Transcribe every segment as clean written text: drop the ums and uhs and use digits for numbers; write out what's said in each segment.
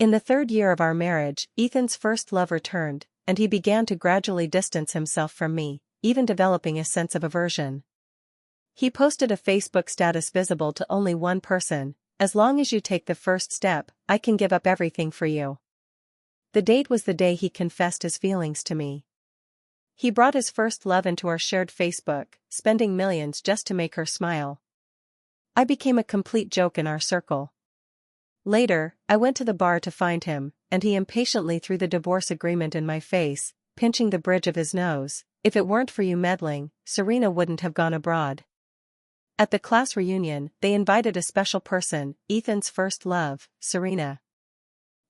In the third year of our marriage, Ethan's first love returned, and he began to gradually distance himself from me, even developing a sense of aversion. He posted a Facebook status visible to only one person: "As long as you take the first step, I can give up everything for you." The date was the day he confessed his feelings to me. He brought his first love into our shared Facebook, spending millions just to make her smile. I became a complete joke in our circle. Later, I went to the bar to find him, and he impatiently threw the divorce agreement in my face, pinching the bridge of his nose. "If it weren't for you meddling, Serena wouldn't have gone abroad." At the class reunion, they invited a special person, Ethan's first love, Serena.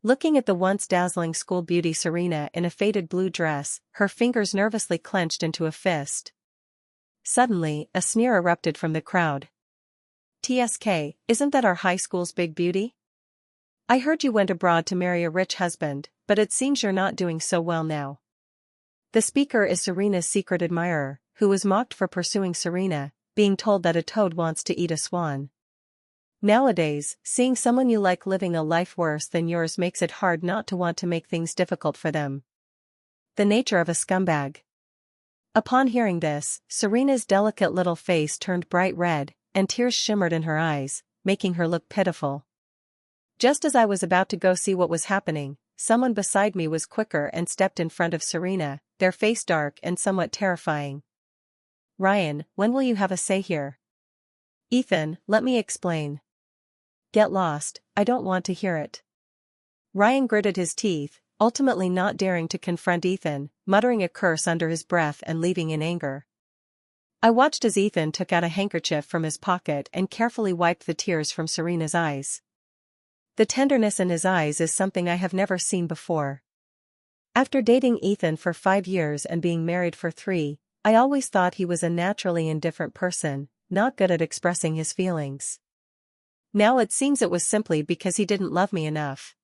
Looking at the once dazzling school beauty Serena in a faded blue dress, her fingers nervously clenched into a fist. Suddenly, a sneer erupted from the crowd. "TSK, isn't that our high school's big beauty? I heard you went abroad to marry a rich husband, but it seems you're not doing so well now." The speaker is Serena's secret admirer, who was mocked for pursuing Serena, being told that a toad wants to eat a swan. Nowadays, seeing someone you like living a life worse than yours makes it hard not to want to make things difficult for them. The nature of a scumbag. Upon hearing this, Serena's delicate little face turned bright red, and tears shimmered in her eyes, making her look pitiful. Just as I was about to go see what was happening, someone beside me was quicker and stepped in front of Serena, their face dark and somewhat terrifying. "Ryan, when will you have a say here?" "Ethan, let me explain." "Get lost, I don't want to hear it." Ryan gritted his teeth, ultimately not daring to confront Ethan, muttering a curse under his breath and leaving in anger. I watched as Ethan took out a handkerchief from his pocket and carefully wiped the tears from Serena's eyes. The tenderness in his eyes is something I have never seen before. After dating Ethan for 5 years and being married for 3, I always thought he was a naturally indifferent person, not good at expressing his feelings. Now it seems it was simply because he didn't love me enough.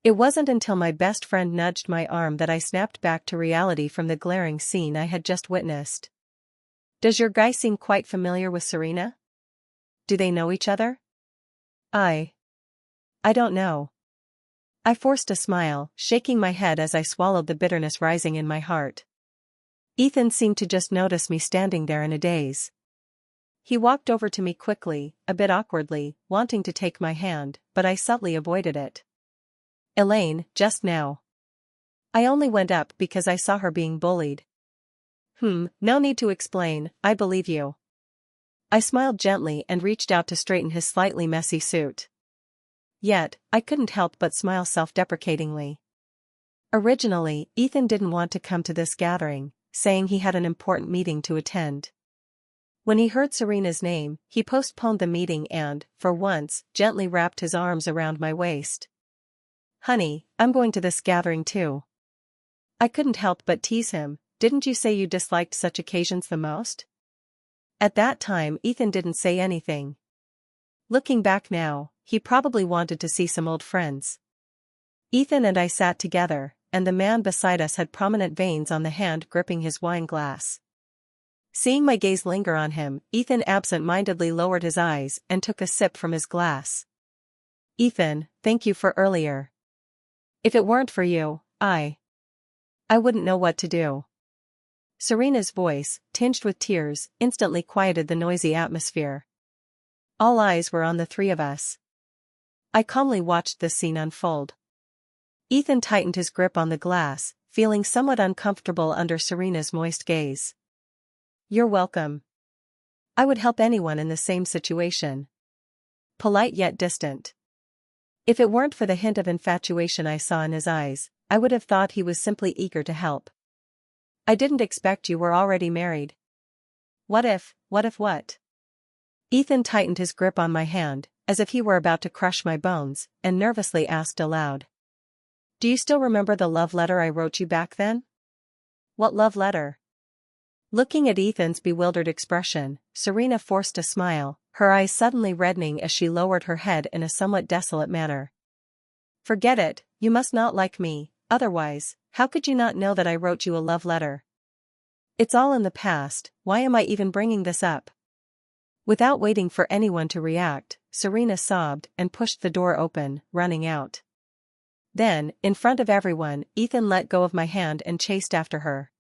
It wasn't until my best friend nudged my arm that I snapped back to reality from the glaring scene I had just witnessed. "Does your guy seem quite familiar with Serena? Do they know each other?" I don't know." I forced a smile, shaking my head as I swallowed the bitterness rising in my heart. Ethan seemed to just notice me standing there in a daze. He walked over to me quickly, a bit awkwardly, wanting to take my hand, but I subtly avoided it. "Elaine, just now. I only went up because I saw her being bullied." No need to explain, I believe you." I smiled gently and reached out to straighten his slightly messy suit. Yet, I couldn't help but smile self-deprecatingly. Originally, Ethan didn't want to come to this gathering, saying he had an important meeting to attend. When he heard Serena's name, he postponed the meeting and, for once, gently wrapped his arms around my waist. "Honey, I'm going to this gathering too." I couldn't help but tease him. "Didn't you say you disliked such occasions the most?" At that time Ethan didn't say anything. Looking back now, he probably wanted to see some old friends. Ethan and I sat together, and the man beside us had prominent veins on the hand gripping his wine glass. Seeing my gaze linger on him, Ethan absent-mindedly lowered his eyes and took a sip from his glass. "Ethan, thank you for earlier. If it weren't for you, I wouldn't know what to do." Serena's voice, tinged with tears, instantly quieted the noisy atmosphere. All eyes were on the three of us. I calmly watched this scene unfold. Ethan tightened his grip on the glass, feeling somewhat uncomfortable under Serena's moist gaze. "You're welcome. I would help anyone in the same situation." Polite yet distant. If it weren't for the hint of infatuation I saw in his eyes, I would have thought he was simply eager to help. "I didn't expect you were already married." What if what? Ethan tightened his grip on my hand, as if he were about to crush my bones, and nervously asked aloud. "Do you still remember the love letter I wrote you back then?" "What love letter?" Looking at Ethan's bewildered expression, Serena forced a smile, her eyes suddenly reddening as she lowered her head in a somewhat desolate manner. "Forget it, you must not like me, otherwise, how could you not know that I wrote you a love letter? It's all in the past, why am I even bringing this up?" Without waiting for anyone to react, Serena sobbed and pushed the door open, running out. Then, in front of everyone, Ethan let go of my hand and chased after her.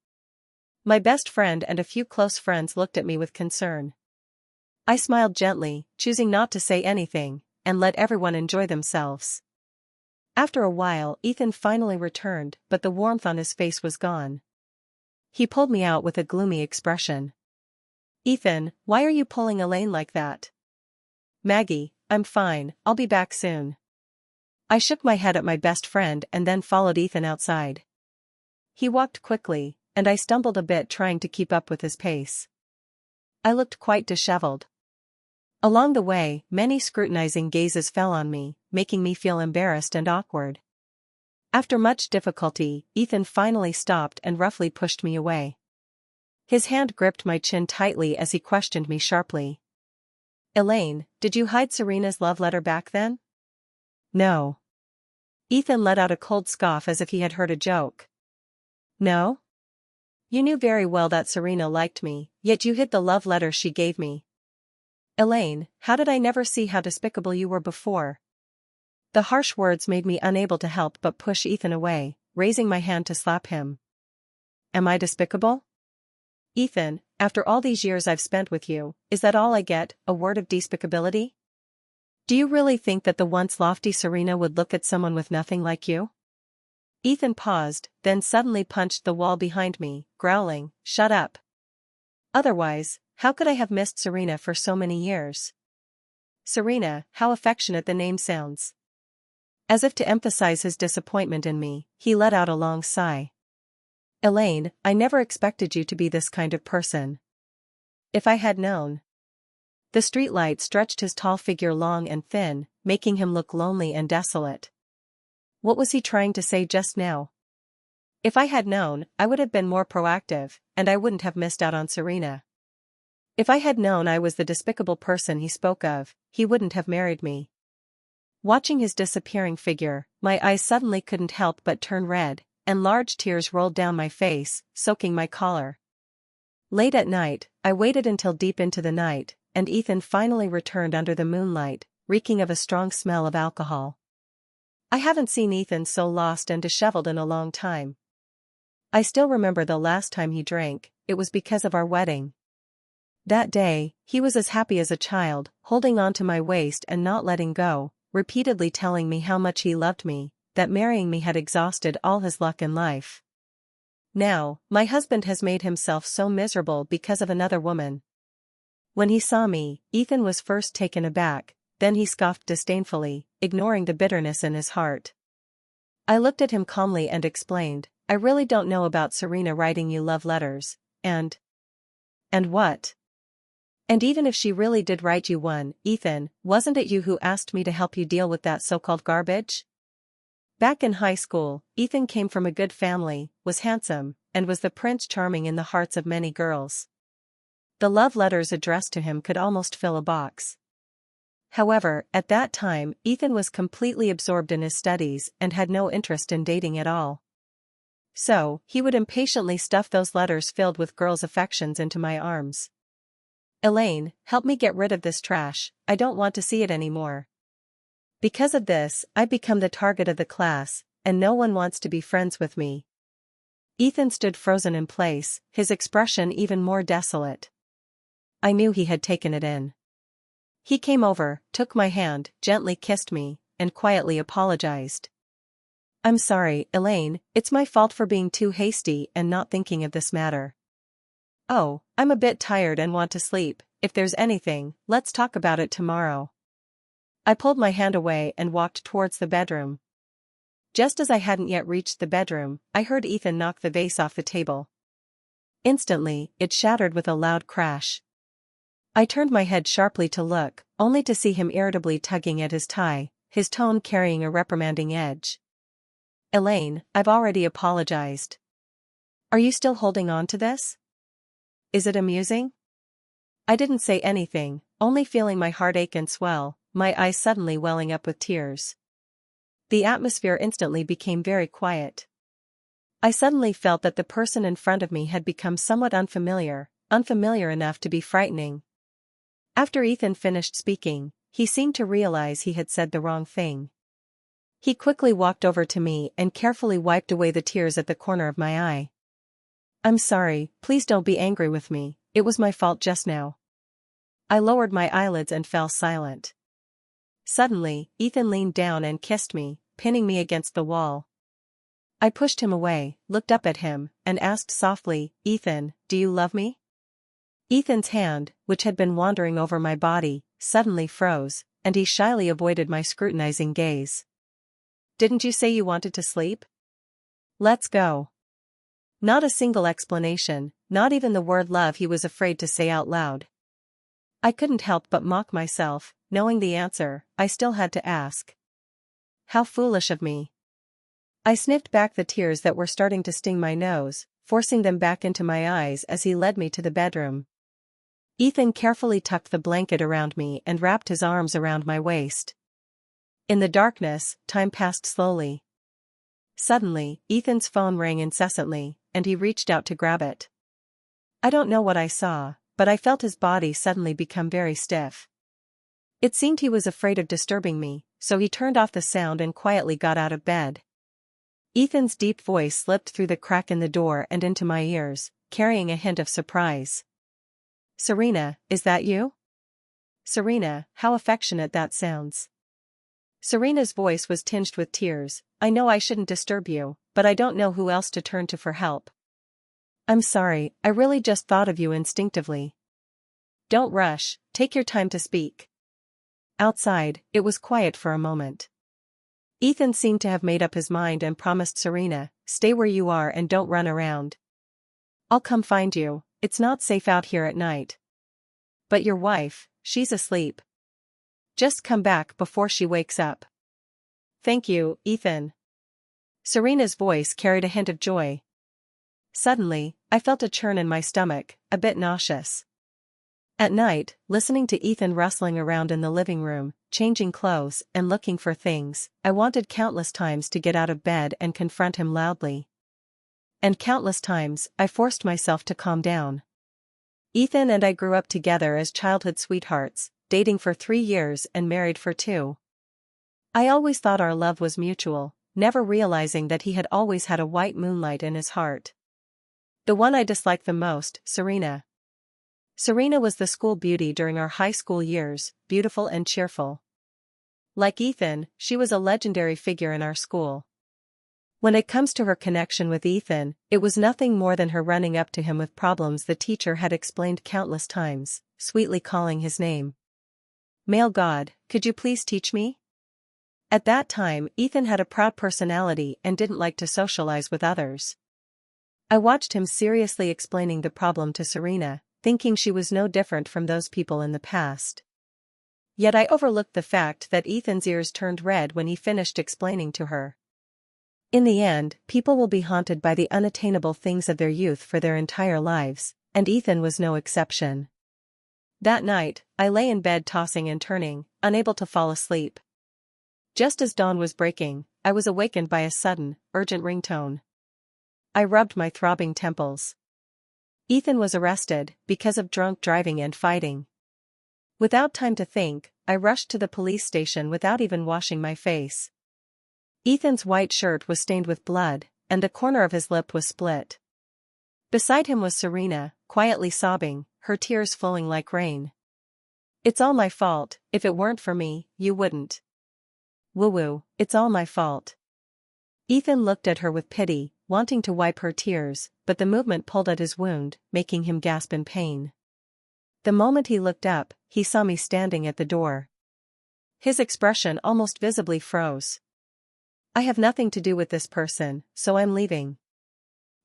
My best friend and a few close friends looked at me with concern. I smiled gently, choosing not to say anything, and let everyone enjoy themselves. After a while, Ethan finally returned, but the warmth on his face was gone. He pulled me out with a gloomy expression. "Ethan, why are you pulling Elaine like that?" "Maggie, I'm fine, I'll be back soon." I shook my head at my best friend and then followed Ethan outside. He walked quickly, and I stumbled a bit trying to keep up with his pace. I looked quite disheveled. Along the way, many scrutinizing gazes fell on me, making me feel embarrassed and awkward. After much difficulty, Ethan finally stopped and roughly pushed me away. His hand gripped my chin tightly as he questioned me sharply. "Elaine, did you hide Serena's love letter back then?" "No." Ethan let out a cold scoff as if he had heard a joke. "No? You knew very well that Serena liked me, yet you hid the love letter she gave me. Elaine, how did I never see how despicable you were before?" The harsh words made me unable to help but push Ethan away, raising my hand to slap him. "Am I despicable? Ethan, after all these years I've spent with you, is that all I get, a word of despicability? Do you really think that the once lofty Serena would look at someone with nothing like you?" Ethan paused, then suddenly punched the wall behind me, growling, "Shut up. Otherwise, how could I have missed Serena for so many years?" Serena, how affectionate the name sounds. As if to emphasize his disappointment in me, he let out a long sigh. "Elaine, I never expected you to be this kind of person. If I had known." The streetlight stretched his tall figure long and thin, making him look lonely and desolate. What was he trying to say just now? If I had known, I would have been more proactive, and I wouldn't have missed out on Serena. If I had known I was the despicable person he spoke of, he wouldn't have married me. Watching his disappearing figure, my eyes suddenly couldn't help but turn red, and large tears rolled down my face, soaking my collar. Late at night, I waited until deep into the night, and Ethan finally returned under the moonlight, reeking of a strong smell of alcohol. I haven't seen Ethan so lost and disheveled in a long time. I still remember the last time he drank, it was because of our wedding. That day, he was as happy as a child, holding on to my waist and not letting go, repeatedly telling me how much he loved me, that marrying me had exhausted all his luck in life. Now, my husband has made himself so miserable because of another woman. When he saw me, Ethan was first taken aback, then he scoffed disdainfully, ignoring the bitterness in his heart. I looked at him calmly and explained, "I really don't know about Serena writing you love letters, and what? And even if she really did write you one, Ethan, wasn't it you who asked me to help you deal with that so-called garbage?" Back in high school, Ethan came from a good family, was handsome, and was the prince charming in the hearts of many girls. The love letters addressed to him could almost fill a box. However, at that time, Ethan was completely absorbed in his studies and had no interest in dating at all. So, he would impatiently stuff those letters filled with girls' affections into my arms. "Elaine, help me get rid of this trash, I don't want to see it anymore. Because of this, I've become the target of the class, and no one wants to be friends with me." Ethan stood frozen in place, his expression even more desolate. I knew he had taken it in. He came over, took my hand, gently kissed me, and quietly apologized. "I'm sorry, Elaine, it's my fault for being too hasty and not thinking of this matter. Oh, I'm a bit tired and want to sleep, if there's anything, let's talk about it tomorrow." I pulled my hand away and walked towards the bedroom. Just as I hadn't yet reached the bedroom, I heard Ethan knock the vase off the table. Instantly, it shattered with a loud crash. I turned my head sharply to look, only to see him irritably tugging at his tie, his tone carrying a reprimanding edge. "Elaine, I've already apologized. Are you still holding on to this? Is it amusing?" I didn't say anything, only feeling my heart ache and swell, my eyes suddenly welling up with tears. The atmosphere instantly became very quiet. I suddenly felt that the person in front of me had become somewhat unfamiliar enough to be frightening. After Ethan finished speaking, he seemed to realize he had said the wrong thing. He quickly walked over to me and carefully wiped away the tears at the corner of my eye. I'm sorry, please don't be angry with me, it was my fault just now. I lowered my eyelids and fell silent. Suddenly, Ethan leaned down and kissed me, pinning me against the wall. I pushed him away, looked up at him, and asked softly, Ethan, do you love me? Ethan's hand, which had been wandering over my body, suddenly froze, and he shyly avoided my scrutinizing gaze. Didn't you say you wanted to sleep? Let's go. Not a single explanation, not even the word love he was afraid to say out loud. I couldn't help but mock myself, knowing the answer, I still had to ask. How foolish of me. I sniffed back the tears that were starting to sting my nose, forcing them back into my eyes as he led me to the bedroom. Ethan carefully tucked the blanket around me and wrapped his arms around my waist. In the darkness, time passed slowly. Suddenly, Ethan's phone rang incessantly, and he reached out to grab it. I don't know what I saw, but I felt his body suddenly become very stiff. It seemed he was afraid of disturbing me, so he turned off the sound and quietly got out of bed. Ethan's deep voice slipped through the crack in the door and into my ears, carrying a hint of surprise. Serena, is that you? Serena, how affectionate that sounds. Serena's voice was tinged with tears. I know I shouldn't disturb you, but I don't know who else to turn to for help. I'm sorry, I really just thought of you instinctively. Don't rush, take your time to speak. Outside, it was quiet for a moment. Ethan seemed to have made up his mind and promised Serena, stay where you are and don't run around. I'll come find you, it's not safe out here at night. But your wife, she's asleep. Just come back before she wakes up. Thank you, Ethan. Serena's voice carried a hint of joy. Suddenly, I felt a churn in my stomach, a bit nauseous. At night, listening to Ethan rustling around in the living room, changing clothes and looking for things, I wanted countless times to get out of bed and confront him loudly. And countless times, I forced myself to calm down. Ethan and I grew up together as childhood sweethearts, dating for 3 years and married for 2. I always thought our love was mutual, never realizing that he had always had a white moonlight in his heart. The one I disliked the most, Serena. Serena was the school beauty during our high school years, beautiful and cheerful. Like Ethan, she was a legendary figure in our school. When it comes to her connection with Ethan, it was nothing more than her running up to him with problems the teacher had explained countless times, sweetly calling his name. Male God, could you please teach me? At that time, Ethan had a proud personality and didn't like to socialize with others. I watched him seriously explaining the problem to Serena, thinking she was no different from those people in the past. Yet I overlooked the fact that Ethan's ears turned red when he finished explaining to her. In the end, people will be haunted by the unattainable things of their youth for their entire lives, and Ethan was no exception. That night, I lay in bed tossing and turning, unable to fall asleep. Just as dawn was breaking, I was awakened by a sudden, urgent ringtone. I rubbed my throbbing temples. Ethan was arrested, because of drunk driving and fighting. Without time to think, I rushed to the police station without even washing my face. Ethan's white shirt was stained with blood, and the corner of his lip was split. Beside him was Serena, quietly sobbing, her tears flowing like rain. It's all my fault, if it weren't for me, you wouldn't. Woo-woo, it's all my fault. Ethan looked at her with pity, wanting to wipe her tears, but the movement pulled at his wound, making him gasp in pain. The moment he looked up, he saw me standing at the door. His expression almost visibly froze. I have nothing to do with this person, so I'm leaving.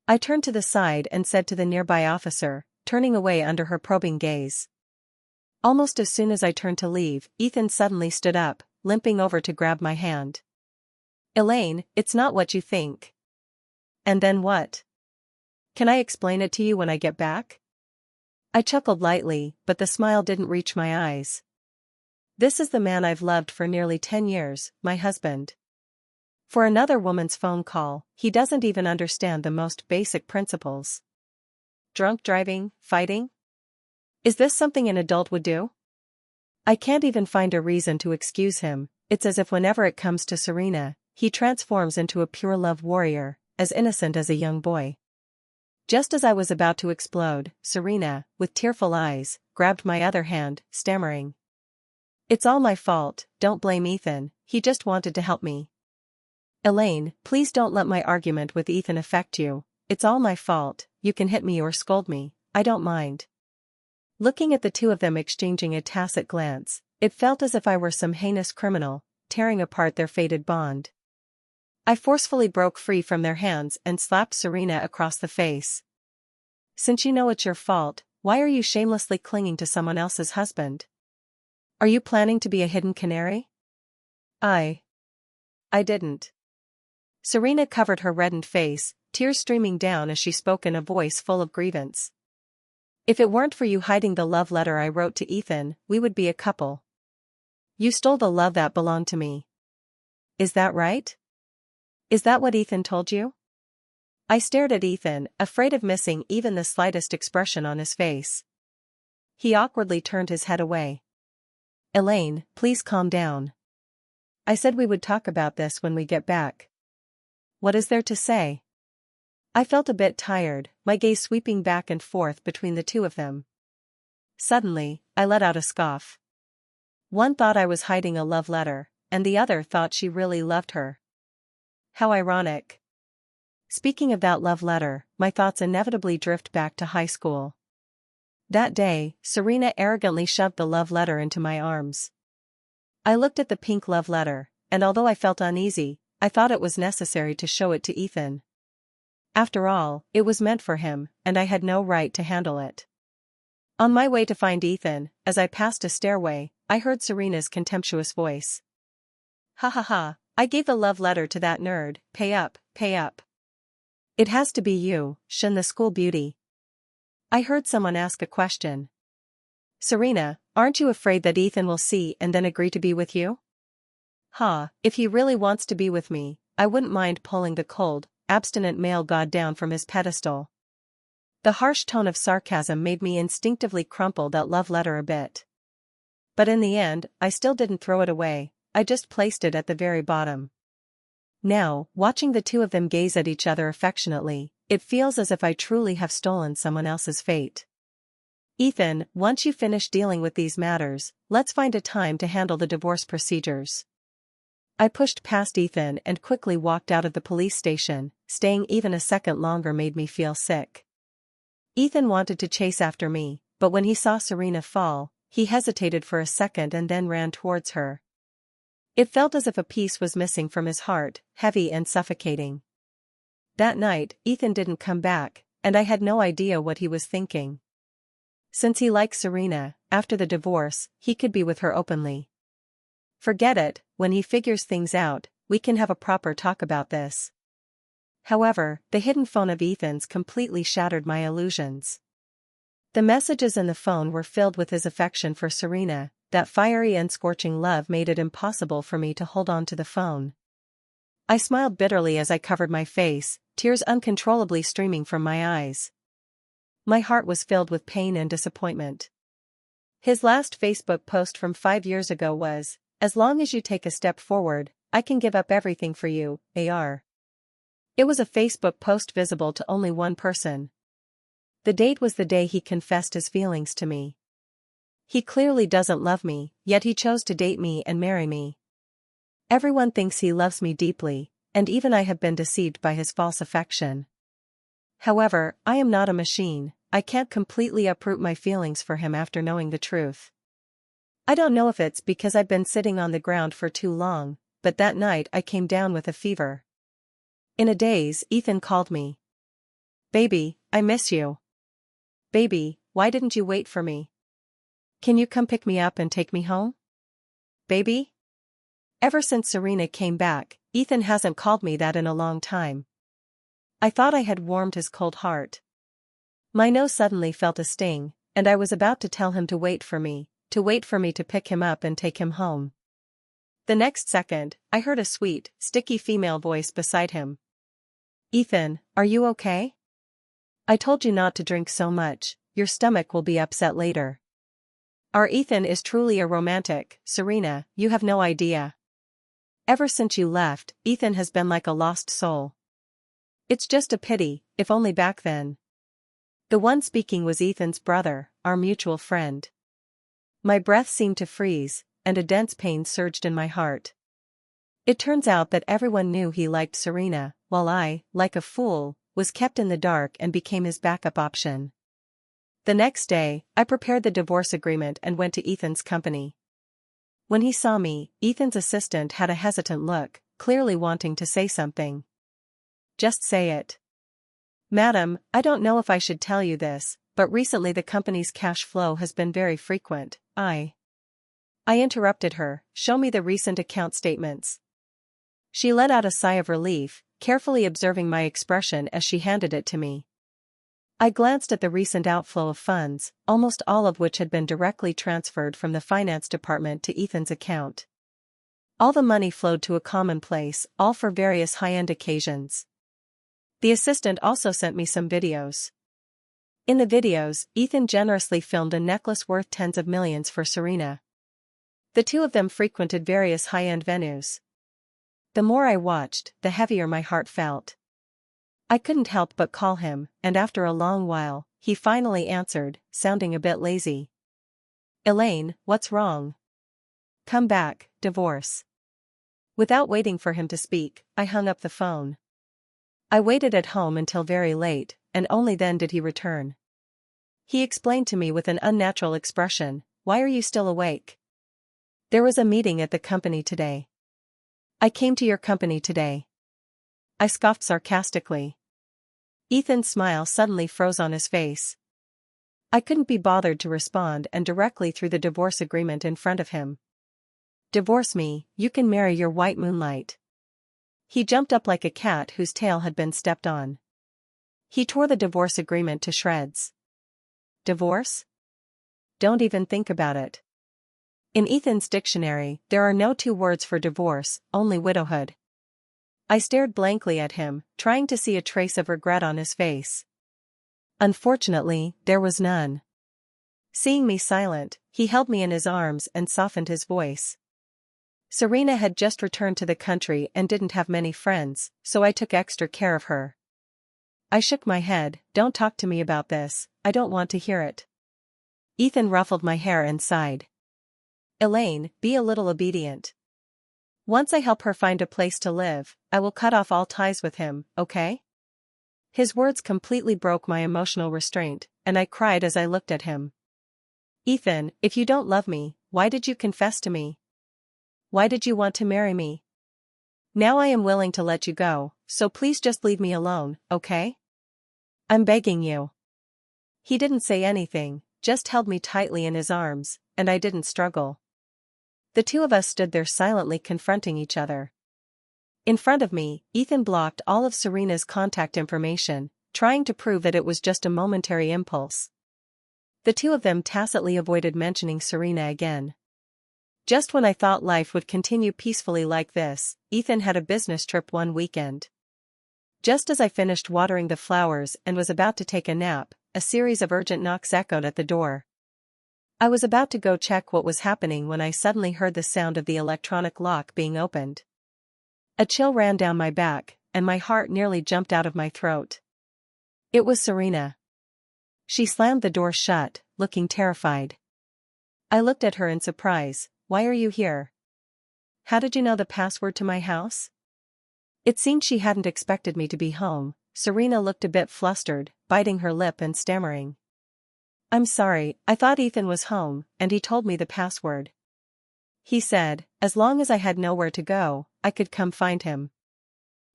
I turned to the side and said to the nearby officer, turning away under her probing gaze. Almost as soon as I turned to leave, Ethan suddenly stood up, limping over to grab my hand. Elaine, it's not what you think. And then what? Can I explain it to you when I get back? I chuckled lightly, but the smile didn't reach my eyes. This is the man I've loved for nearly 10 years, my husband. For another woman's phone call, he doesn't even understand the most basic principles. Drunk driving, fighting? Is this something an adult would do? I can't even find a reason to excuse him. It's as if whenever it comes to Serena, he transforms into a pure love warrior, as innocent as a young boy. Just as I was about to explode, Serena, with tearful eyes, grabbed my other hand, stammering. "It's all my fault, don't blame Ethan, he just wanted to help me." "Elaine, please don't let my argument with Ethan affect you. It's all my fault, you can hit me or scold me, I don't mind." Looking at the two of them exchanging a tacit glance, it felt as if I were some heinous criminal, tearing apart their fated bond. I forcefully broke free from their hands and slapped Serena across the face. "Since you know it's your fault, why are you shamelessly clinging to someone else's husband? Are you planning to be a hidden canary?" I didn't." Serena covered her reddened face, tears streaming down as she spoke in a voice full of grievance. "If it weren't for you hiding the love letter I wrote to Ethan, we would be a couple. You stole the love that belonged to me. Is that right? Is that what Ethan told you?" I stared at Ethan, afraid of missing even the slightest expression on his face. He awkwardly turned his head away. "Elaine, please calm down. I said we would talk about this when we get back. What is there to say?" I felt a bit tired, my gaze sweeping back and forth between the two of them. Suddenly, I let out a scoff. One thought I was hiding a love letter, and the other thought she really loved her. How ironic. Speaking of that love letter, my thoughts inevitably drift back to high school. That day, Serena arrogantly shoved the love letter into my arms. I looked at the pink love letter, and although I felt uneasy, I thought it was necessary to show it to Ethan. After all, it was meant for him, and I had no right to handle it. On my way to find Ethan, as I passed a stairway, I heard Serena's contemptuous voice. "Ha ha ha, I gave the love letter to that nerd, pay up, pay up. It has to be you, Shin the school beauty." I heard someone ask a question. "Serena, aren't you afraid that Ethan will see and then agree to be with you?" "Ha, if he really wants to be with me, I wouldn't mind pulling the cold, abstinent male god down from his pedestal." The harsh tone of sarcasm made me instinctively crumple that love letter a bit. But in the end, I still didn't throw it away, I just placed it at the very bottom. Now, watching the two of them gaze at each other affectionately, it feels as if I truly have stolen someone else's fate. "Ethan, once you finish dealing with these matters, let's find a time to handle the divorce procedures." I pushed past Ethan and quickly walked out of the police station. Staying even a second longer made me feel sick. Ethan wanted to chase after me, but when he saw Serena fall, he hesitated for a second and then ran towards her. It felt as if a piece was missing from his heart, heavy and suffocating. That night, Ethan didn't come back, and I had no idea what he was thinking. Since he liked Serena, after the divorce, he could be with her openly. Forget it, when he figures things out, we can have a proper talk about this. However, the hidden phone of Ethan's completely shattered my illusions. The messages in the phone were filled with his affection for Serena. That fiery and scorching love made it impossible for me to hold on to the phone. I smiled bitterly as I covered my face, tears uncontrollably streaming from my eyes. My heart was filled with pain and disappointment. His last Facebook post from 5 years ago was, "As long as you take a step forward, I can give up everything for you, AR." It was a Facebook post visible to only one person. The date was the day he confessed his feelings to me. He clearly doesn't love me, yet he chose to date me and marry me. Everyone thinks he loves me deeply, and even I have been deceived by his false affection. However, I am not a machine, I can't completely uproot my feelings for him after knowing the truth. I don't know if it's because I've been sitting on the ground for too long, but that night I came down with a fever. In a daze, Ethan called me. "Baby, I miss you. Baby, why didn't you wait for me? Can you come pick me up and take me home? Baby?" Ever since Serena came back, Ethan hasn't called me that in a long time. I thought I had warmed his cold heart. My nose suddenly felt a sting, and I was about to tell him to wait for me to pick him up and take him home. The next second, I heard a sweet, sticky female voice beside him. "Ethan, are you okay? I told you not to drink so much, your stomach will be upset later." Our Ethan is truly a romantic, Serena, you have no idea. Ever since you left, Ethan has been like a lost soul. It's just a pity, if only back then. The one speaking was Ethan's brother, our mutual friend. My breath seemed to freeze, and a dense pain surged in my heart. It turns out that everyone knew he liked Serena, while I, like a fool, was kept in the dark and became his backup option. The next day, I prepared the divorce agreement and went to Ethan's company. When he saw me, Ethan's assistant had a hesitant look, clearly wanting to say something. Just say it. Madam, I don't know if I should tell you this, but recently the company's cash flow has been very frequent. I interrupted her. Show me the recent account statements. She let out a sigh of relief, carefully observing my expression as she handed it to me. I glanced at the recent outflow of funds, almost all of which had been directly transferred from the finance department to Ethan's account. All the money flowed to a common place, all for various high-end occasions. The assistant also sent me some videos. In the videos, Ethan generously filmed a necklace worth tens of millions for Serena. The two of them frequented various high-end venues. The more I watched, the heavier my heart felt. I couldn't help but call him, and after a long while, he finally answered, sounding a bit lazy. Elaine, what's wrong? Come back, divorce. Without waiting for him to speak, I hung up the phone. I waited at home until very late, and only then did he return. He explained to me with an unnatural expression, "Why are you still awake?" There was a meeting at the company today. I came to your company today. I scoffed sarcastically. Ethan's smile suddenly froze on his face. I couldn't be bothered to respond and directly threw the divorce agreement in front of him. Divorce me, you can marry your white moonlight. He jumped up like a cat whose tail had been stepped on. He tore the divorce agreement to shreds. Divorce? Don't even think about it. In Ethan's dictionary, there are no two words for divorce, only widowhood. I stared blankly at him, trying to see a trace of regret on his face. Unfortunately, there was none. Seeing me silent, he held me in his arms and softened his voice. Serena had just returned to the country and didn't have many friends, so I took extra care of her. I shook my head. Don't talk to me about this, I don't want to hear it. Ethan ruffled my hair and sighed. Elaine, be a little obedient. Once I help her find a place to live, I will cut off all ties with him, okay? His words completely broke my emotional restraint, and I cried as I looked at him. Ethan, if you don't love me, why did you confess to me? Why did you want to marry me? Now I am willing to let you go, so please just leave me alone, okay? I'm begging you. He didn't say anything, just held me tightly in his arms, and I didn't struggle. The two of us stood there silently confronting each other. In front of me, Ethan blocked all of Serena's contact information, trying to prove that it was just a momentary impulse. The two of them tacitly avoided mentioning Serena again. Just when I thought life would continue peacefully like this, Ethan had a business trip one weekend. Just as I finished watering the flowers and was about to take a nap, a series of urgent knocks echoed at the door. I was about to go check what was happening when I suddenly heard the sound of the electronic lock being opened. A chill ran down my back, and my heart nearly jumped out of my throat. It was Serena. She slammed the door shut, looking terrified. I looked at her in surprise. Why are you here? How did you know the password to my house? It seemed she hadn't expected me to be home. Serena looked a bit flustered, biting her lip and stammering. I'm sorry, I thought Ethan was home, and he told me the password. He said, as long as I had nowhere to go, I could come find him.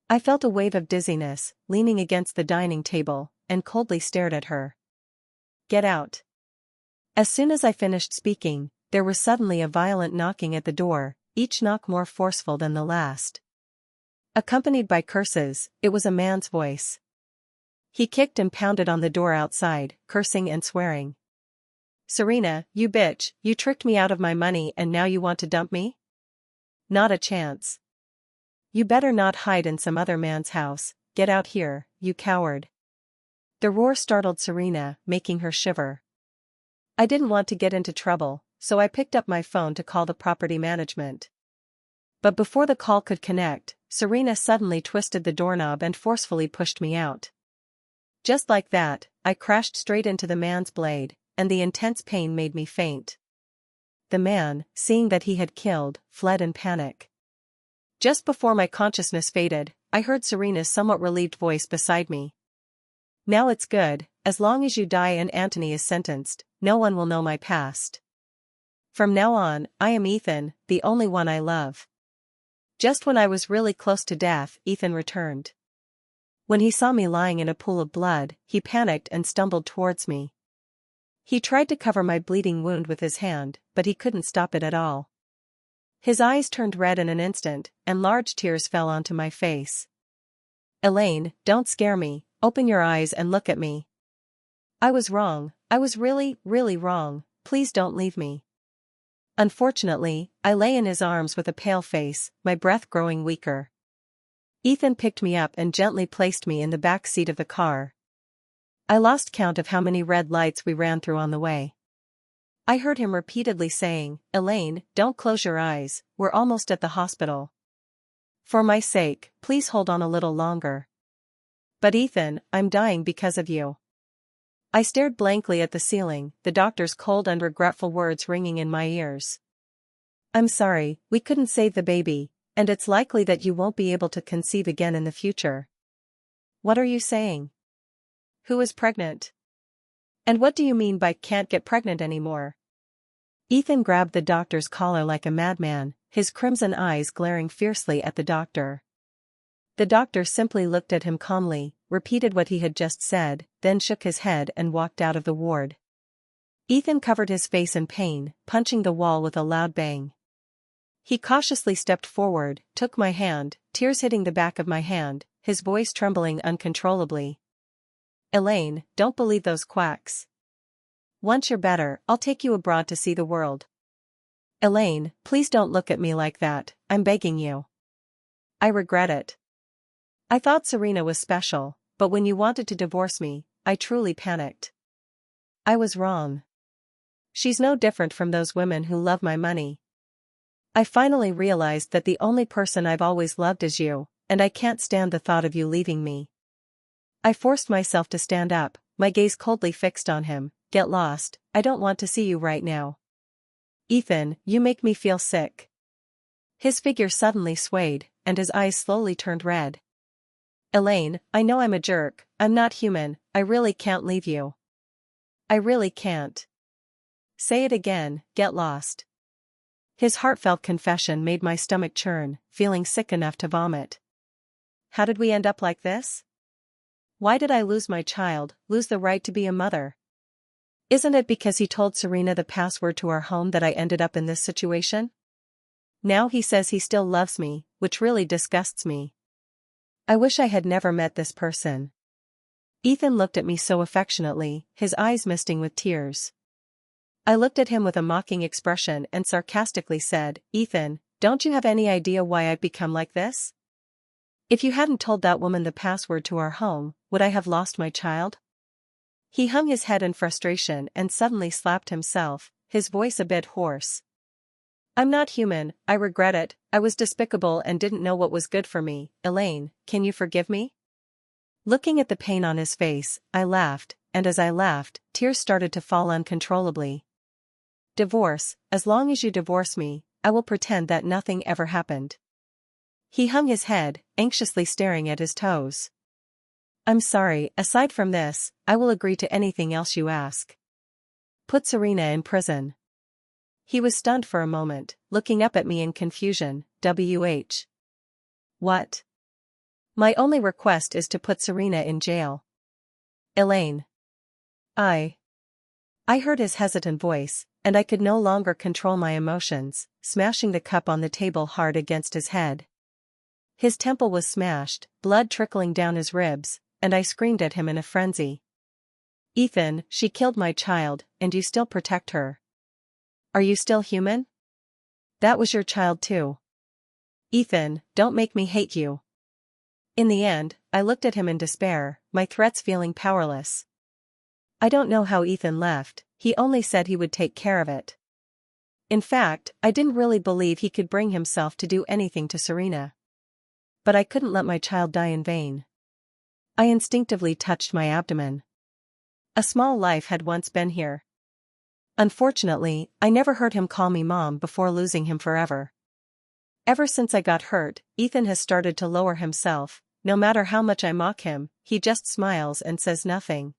I felt a wave of dizziness, leaning against the dining table, and coldly stared at her. Get out. As soon as I finished speaking, there was suddenly a violent knocking at the door, each knock more forceful than the last. Accompanied by curses, it was a man's voice. He kicked and pounded on the door outside, cursing and swearing. Serena, you bitch, you tricked me out of my money and now you want to dump me? Not a chance. You better not hide in some other man's house. Get out here, you coward. The roar startled Serena, making her shiver. I didn't want to get into trouble, so I picked up my phone to call the property management. But before the call could connect, Serena suddenly twisted the doorknob and forcefully pushed me out. Just like that, I crashed straight into the man's blade, and the intense pain made me faint. The man, seeing that he had killed, fled in panic. Just before my consciousness faded, I heard Serena's somewhat relieved voice beside me. "Now it's good, as long as you die and Anthony is sentenced, no one will know my past. From now on, I am Ethan, the only one I love." Just when I was really close to death, Ethan returned. When he saw me lying in a pool of blood, he panicked and stumbled towards me. He tried to cover my bleeding wound with his hand, but he couldn't stop it at all. His eyes turned red in an instant, and large tears fell onto my face. "Elaine, don't scare me, open your eyes and look at me. I was wrong, I was really, really wrong, please don't leave me." Unfortunately, I lay in his arms with a pale face, my breath growing weaker. Ethan picked me up and gently placed me in the back seat of the car. I lost count of how many red lights we ran through on the way. I heard him repeatedly saying, "Elaine, don't close your eyes, we're almost at the hospital. For my sake, please hold on a little longer." "But Ethan, I'm dying because of you." I stared blankly at the ceiling, the doctor's cold and regretful words ringing in my ears. "I'm sorry, we couldn't save the baby, and it's likely that you won't be able to conceive again in the future." "What are you saying? Who is pregnant? And what do you mean by can't get pregnant anymore?" Ethan grabbed the doctor's collar like a madman, his crimson eyes glaring fiercely at the doctor. The doctor simply looked at him calmly, repeated what he had just said, then shook his head and walked out of the ward. Ethan covered his face in pain, punching the wall with a loud bang. He cautiously stepped forward, took my hand, tears hitting the back of my hand, his voice trembling uncontrollably. "Elaine, don't believe those quacks. Once you're better, I'll take you abroad to see the world. Elaine, please don't look at me like that, I'm begging you. I regret it. I thought Serena was special, but when you wanted to divorce me, I truly panicked. I was wrong. She's no different from those women who love my money. I finally realized that the only person I've always loved is you, and I can't stand the thought of you leaving me." I forced myself to stand up, my gaze coldly fixed on him. "Get lost, I don't want to see you right now. Ethan, you make me feel sick." His figure suddenly swayed, and his eyes slowly turned red. "Elaine, I know I'm a jerk, I'm not human, I really can't leave you. I really can't." "Say it again, get lost." His heartfelt confession made my stomach churn, feeling sick enough to vomit. How did we end up like this? Why did I lose my child, lose the right to be a mother? Isn't it because he told Serena the password to our home that I ended up in this situation? Now he says he still loves me, which really disgusts me. I wish I had never met this person. Ethan looked at me so affectionately, his eyes misting with tears. I looked at him with a mocking expression and sarcastically said, "Ethan, don't you have any idea why I've become like this? If you hadn't told that woman the password to our home, would I have lost my child?" He hung his head in frustration and suddenly slapped himself, his voice a bit hoarse. "I'm not human, I regret it, I was despicable and didn't know what was good for me. Elaine, can you forgive me?" Looking at the pain on his face, I laughed, and as I laughed, tears started to fall uncontrollably. "Divorce, as long as you divorce me, I will pretend that nothing ever happened." He hung his head, anxiously staring at his toes. "I'm sorry, aside from this, I will agree to anything else you ask. Put Serena in prison." He was stunned for a moment, looking up at me in confusion. "WH. What?" "My only request is to put Serena in jail." "Elaine." I heard his hesitant voice, and I could no longer control my emotions, smashing the cup on the table hard against his head. His temple was smashed, blood trickling down his ribs, and I screamed at him in a frenzy. "Ethan, she killed my child, and you still protect her. Are you still human? That was your child too. Ethan, don't make me hate you." In the end, I looked at him in despair, my threats feeling powerless. I don't know how Ethan left, he only said he would take care of it. In fact, I didn't really believe he could bring himself to do anything to Serena. But I couldn't let my child die in vain. I instinctively touched my abdomen. A small life had once been here. Unfortunately, I never heard him call me mom before losing him forever. Ever since I got hurt, Ethan has started to lower himself. No matter how much I mock him, he just smiles and says nothing.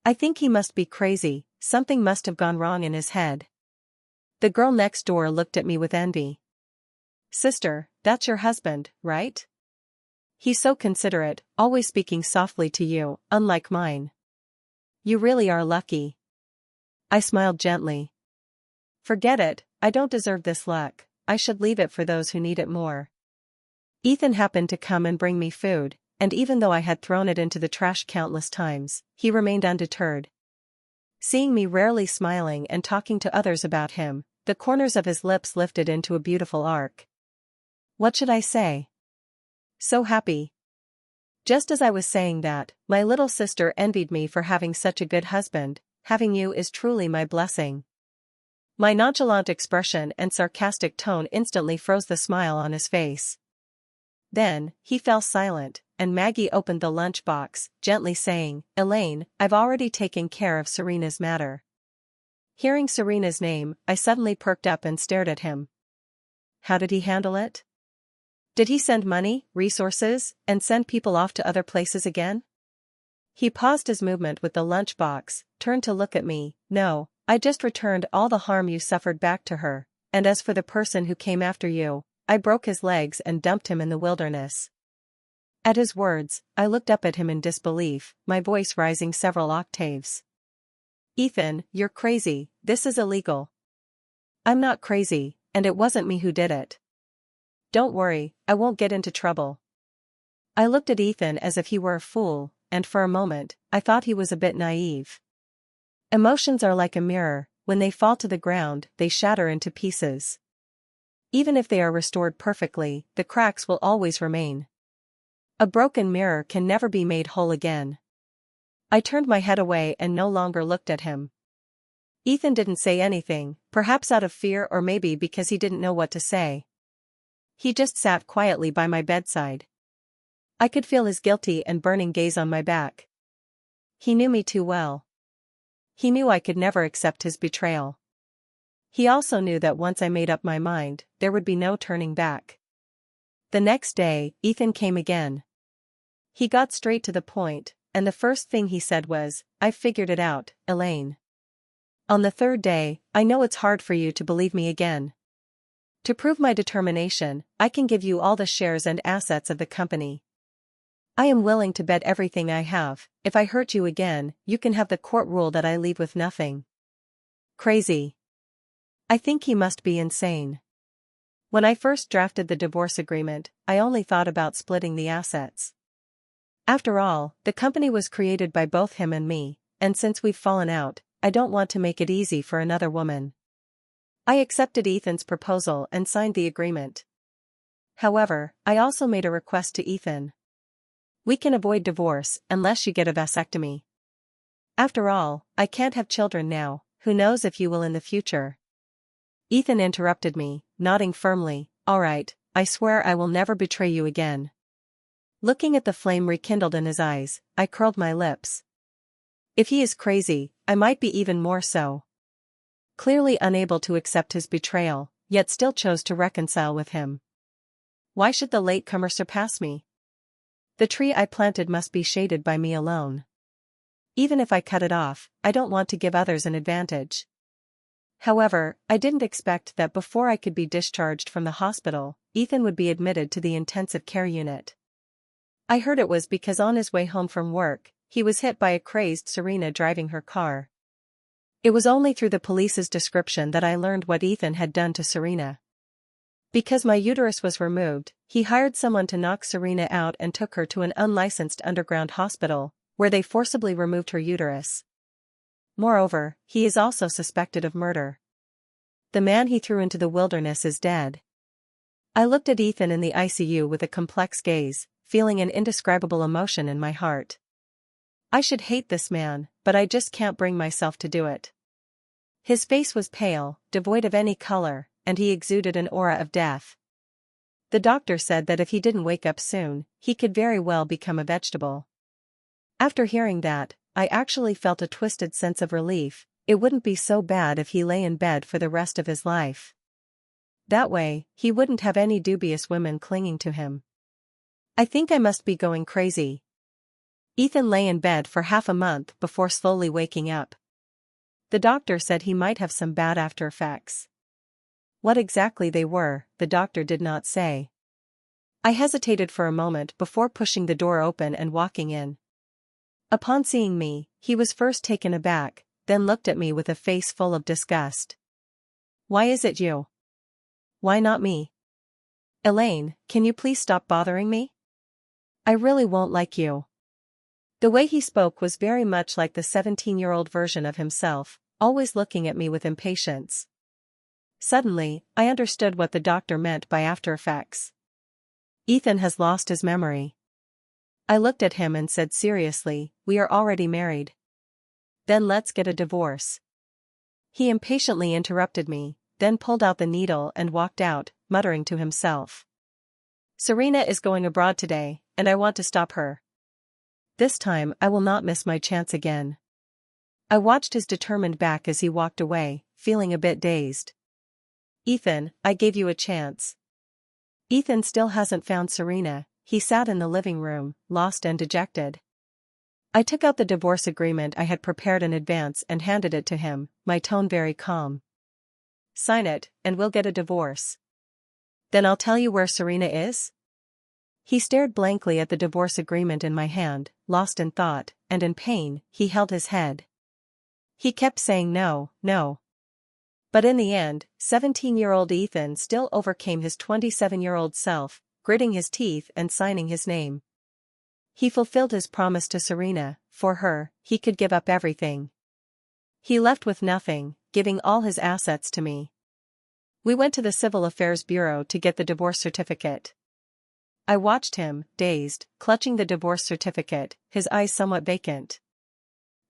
I think he must be crazy, something must have gone wrong in his head. The girl next door looked at me with envy. Sister, that's your husband, right? He's so considerate, always speaking softly to you, unlike mine. You really are lucky. I smiled gently. Forget it, I don't deserve this luck, I should leave it for those who need it more. Ethan happened to come and bring me food, and even though I had thrown it into the trash countless times, he remained undeterred. Seeing me rarely smiling and talking to others about him, the corners of his lips lifted into a beautiful arc. What should I say? So happy. Just as I was saying that, my little sister envied me for having such a good husband. Having you is truly my blessing. My nonchalant expression and sarcastic tone instantly froze the smile on his face. Then, he fell silent, and Maggie opened the lunchbox, gently saying, Elaine, I've already taken care of Serena's matter. Hearing Serena's name, I suddenly perked up and stared at him. How did he handle it? Did he send money, resources, and send people off to other places again? He paused his movement with the lunchbox, turned to look at me. No, I just returned all the harm you suffered back to her, and as for the person who came after you, I broke his legs and dumped him in the wilderness. At his words, I looked up at him in disbelief, my voice rising several octaves. Ethan, you're crazy, this is illegal. I'm not crazy, and it wasn't me who did it. Don't worry, I won't get into trouble. I looked at Ethan as if he were a fool, and for a moment, I thought he was a bit naive. Emotions are like a mirror, when they fall to the ground, they shatter into pieces. Even if they are restored perfectly, the cracks will always remain. A broken mirror can never be made whole again. I turned my head away and no longer looked at him. Ethan didn't say anything, perhaps out of fear or maybe because he didn't know what to say. He just sat quietly by my bedside. I could feel his guilty and burning gaze on my back. He knew me too well. He knew I could never accept his betrayal. He also knew that once I made up my mind, there would be no turning back. The next day, Ethan came again. He got straight to the point, and the first thing he said was, I've figured it out, Elaine. On the third day, I know it's hard for you to believe me again. To prove my determination, I can give you all the shares and assets of the company. I am willing to bet everything I have. If I hurt you again, you can have the court rule that I leave with nothing. Crazy. I think he must be insane. When I first drafted the divorce agreement, I only thought about splitting the assets. After all, the company was created by both him and me, and since we've fallen out, I don't want to make it easy for another woman. I accepted Ethan's proposal and signed the agreement. However, I also made a request to Ethan. We can avoid divorce unless you get a vasectomy. After all, I can't have children now, who knows if you will in the future. Ethan interrupted me, nodding firmly, all right, I swear I will never betray you again. Looking at the flame rekindled in his eyes, I curled my lips. If he is crazy, I might be even more so. Clearly unable to accept his betrayal, yet still chose to reconcile with him. Why should the latecomer surpass me? The tree I planted must be shaded by me alone. Even if I cut it off, I don't want to give others an advantage. However, I didn't expect that before I could be discharged from the hospital, Ethan would be admitted to the intensive care unit. I heard it was because on his way home from work, he was hit by a crazed Serena driving her car. It was only through the police's description that I learned what Ethan had done to Serena. Because my uterus was removed, he hired someone to knock Serena out and took her to an unlicensed underground hospital, where they forcibly removed her uterus. Moreover, he is also suspected of murder. The man he threw into the wilderness is dead. I looked at Ethan in the ICU with a complex gaze, feeling an indescribable emotion in my heart. I should hate this man, but I just can't bring myself to do it. His face was pale, devoid of any color, and he exuded an aura of death. The doctor said that if he didn't wake up soon, he could very well become a vegetable. After hearing that, I actually felt a twisted sense of relief. It wouldn't be so bad if he lay in bed for the rest of his life. That way, he wouldn't have any dubious women clinging to him. I think I must be going crazy. Ethan lay in bed for half a month before slowly waking up. The doctor said he might have some bad after effects. What exactly they were, the doctor did not say. I hesitated for a moment before pushing the door open and walking in. Upon seeing me, he was first taken aback, then looked at me with a face full of disgust. "Why is it you? Why not me? Elaine, can you please stop bothering me? I really won't like you." The way he spoke was very much like the 17-year-old version of himself, always looking at me with impatience. Suddenly, I understood what the doctor meant by after effects. Ethan has lost his memory. I looked at him and said seriously, "We are already married. Then let's get a divorce." He impatiently interrupted me, then pulled out the needle and walked out, muttering to himself. "Serena is going abroad today, and I want to stop her. This time I will not miss my chance again." I watched his determined back as he walked away, feeling a bit dazed. "Ethan, I gave you a chance." Ethan still hasn't found Serena. He sat in the living room, lost and dejected. I took out the divorce agreement I had prepared in advance and handed it to him, my tone very calm. "Sign it, and we'll get a divorce." "Then I'll tell you where Serena is?" He stared blankly at the divorce agreement in my hand, lost in thought, and in pain, he held his head. He kept saying no, no. But in the end, 17-year-old Ethan still overcame his 27-year-old self, gritting his teeth and signing his name. He fulfilled his promise to Serena. For her, he could give up everything. He left with nothing, giving all his assets to me. We went to the Civil Affairs Bureau to get the divorce certificate. I watched him, dazed, clutching the divorce certificate, his eyes somewhat vacant.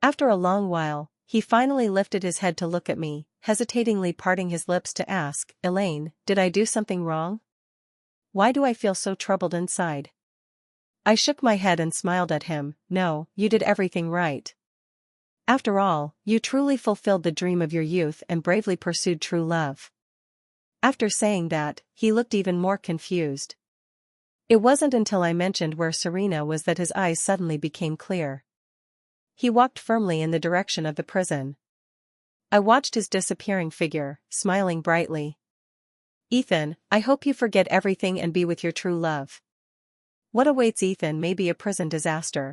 After a long while, he finally lifted his head to look at me, hesitatingly parting his lips to ask, "Elaine, did I do something wrong? Why do I feel so troubled inside?" I shook my head and smiled at him. "No, you did everything right. After all, you truly fulfilled the dream of your youth and bravely pursued true love." After saying that, he looked even more confused. It wasn't until I mentioned where Serena was that his eyes suddenly became clear. He walked firmly in the direction of the prison. I watched his disappearing figure, smiling brightly. "Ethan, I hope you forget everything and be with your true love." What awaits Ethan may be a prison disaster.